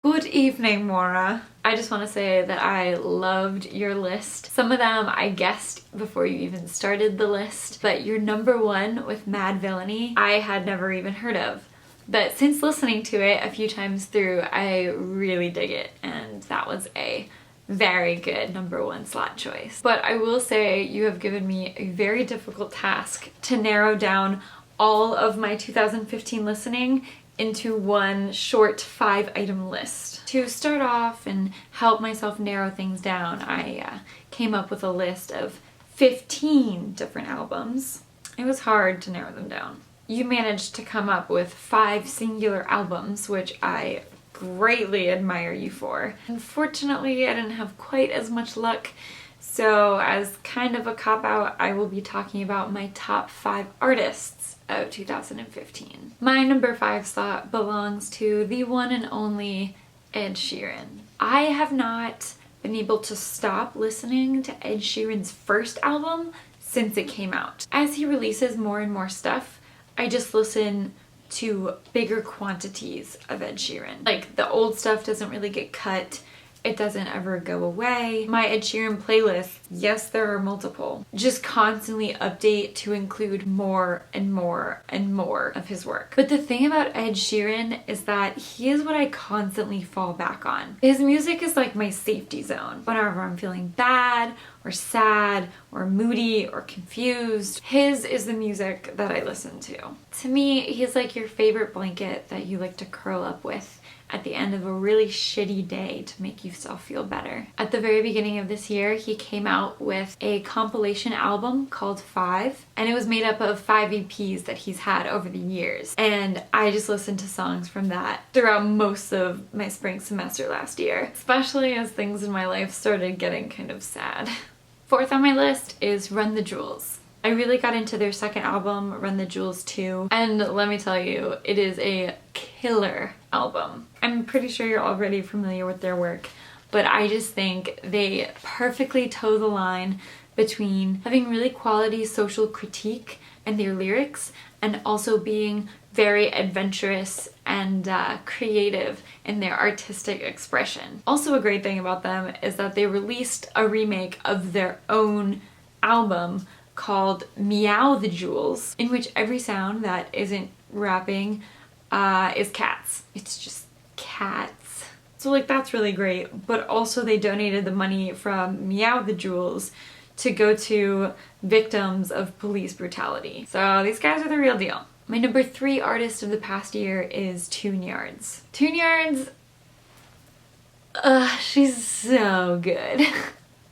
Good evening, Maura. I just want to say that I loved your list. Some of them I guessed before you even started the list, but your number one with Mad Villainy, I had never even heard of. But since listening to it a few times through, I really dig it, and that was a very good number one slot choice. But I will say you have given me a very difficult task to narrow down all of my 2015 listening into one short 5-item list. To start off and help myself narrow things down, I came up with a list of 15 different albums. It was hard to narrow them down. You managed to come up with 5 singular albums, which I greatly admire you for. Unfortunately, I didn't have quite as much luck, so as kind of a cop-out, I will be talking about my top 5 artists of 2015. My number 5 slot belongs to the one and only Ed Sheeran. I have not been able to stop listening to Ed Sheeran's first album since it came out. As he releases more and more stuff, I just listen to bigger quantities of Ed Sheeran. Like, the old stuff doesn't really get cut. It doesn't ever go away. My Ed Sheeran playlist, yes, there are multiple, just constantly update to include more and more and more of his work. But the thing about Ed Sheeran is that he is what I constantly fall back on. His music is like my safety zone. Whenever I'm feeling bad or sad or moody or confused, his is the music that I listen to. To me, he's like your favorite blanket that you like to curl up with at the end of a really shitty day to make yourself feel better. At the very beginning of this year, he came out with a compilation album called 5, and it was made up of 5 EPs that he's had over the years. And I just listened to songs from that throughout most of my spring semester last year, especially as things in my life started getting kind of sad. 4th on my list is Run the Jewels. I really got into their second album, Run the Jewels 2, and let me tell you, it is a killer album. I'm pretty sure you're already familiar with their work, but I just think they perfectly toe the line between having really quality social critique in their lyrics and also being very adventurous and creative in their artistic expression. Also, a great thing about them is that they released a remake of their own album called Meow the Jewels, in which every sound that isn't rapping is cats. It's just cats. So like, that's really great, but also they donated the money from Meow the Jewels to go to victims of police brutality. So these guys are the real deal. My number 3 artist of the past year is Tune Yards. Tune Yards, she's so good.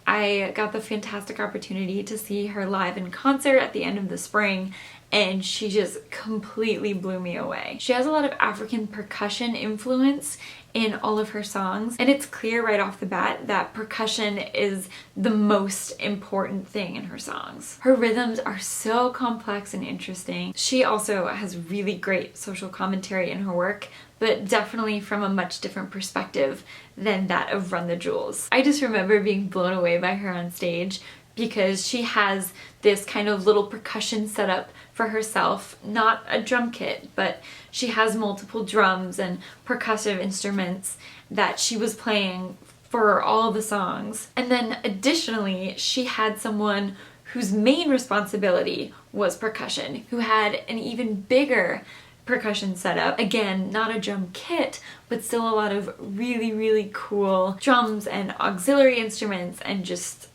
I got the fantastic opportunity to see her live in concert at the end of the spring, and she just completely blew me away. She has a lot of African percussion influence in all of her songs, and it's clear right off the bat that percussion is the most important thing in her songs. Her rhythms are so complex and interesting. She also has really great social commentary in her work, but definitely from a much different perspective than that of Run the Jewels. I just remember being blown away by her on stage because she has this kind of little percussion setup for herself, not a drum kit, but she has multiple drums and percussive instruments that she was playing for all the songs. And then additionally, she had someone whose main responsibility was percussion, who had an even bigger percussion setup. Again, not a drum kit, but still a lot of really, really cool drums and auxiliary instruments, and just...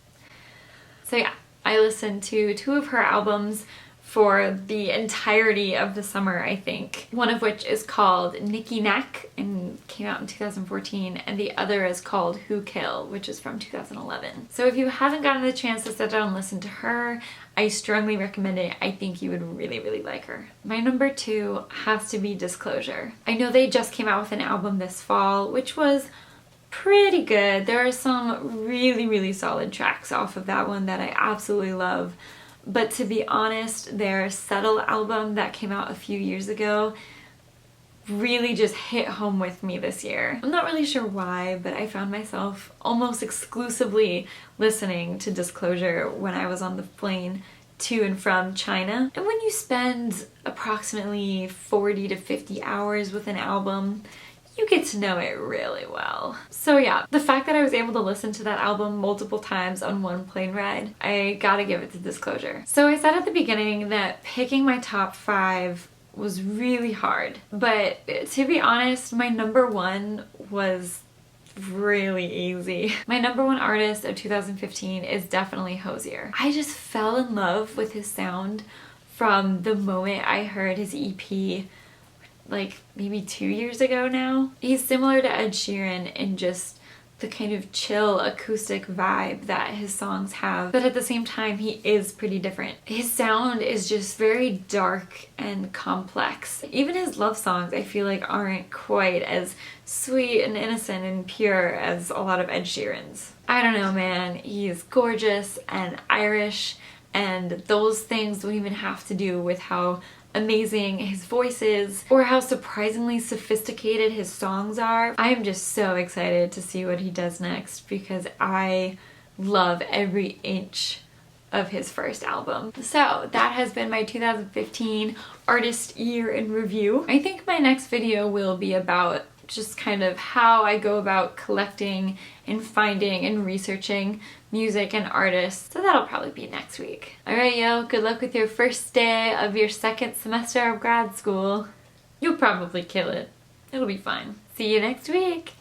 So yeah, I listened to 2 of her albums for the entirety of the summer, I think. One of which is called Nicky Knack and came out in 2014, and the other is called Who Kill, which is from 2011. So if you haven't gotten the chance to sit down and listen to her, I strongly recommend it. I think you would really, really like her. My number 2 has to be Disclosure. I know they just came out with an album this fall, which was pretty good. There are some really, really solid tracks off of that one that I absolutely love. But to be honest, their Settle album that came out a few years ago really just hit home with me this year. I'm not really sure why, but I found myself almost exclusively listening to Disclosure when I was on the plane to and from China. And when you spend approximately 40 to 50 hours with an album, you get to know it really well. So yeah, the fact that I was able to listen to that album multiple times on one plane ride, I gotta give it to Disclosure. So I said at the beginning that picking my top 5 was really hard, but to be honest, my number 1 was really easy. My number 1 artist of 2015 is definitely Hozier. I just fell in love with his sound from the moment I heard his EP like maybe 2 years ago now. He's similar to Ed Sheeran in just the kind of chill acoustic vibe that his songs have, but at the same time he is pretty different. His sound is just very dark and complex. Even his love songs I feel like aren't quite as sweet and innocent and pure as a lot of Ed Sheeran's. I don't know, man, he's gorgeous and Irish, and those things don't even have to do with how amazing his voice is or how surprisingly sophisticated his songs are. I'm just so excited to see what he does next because I love every inch of his first album. So that has been my 2015 artist year in review. I think my next video will be about just kind of how I go about collecting and finding and researching music and artists. So that'll probably be next week. Alright yo, good luck with your first day of your second semester of grad school. You'll probably kill it. It'll be fine. See you next week.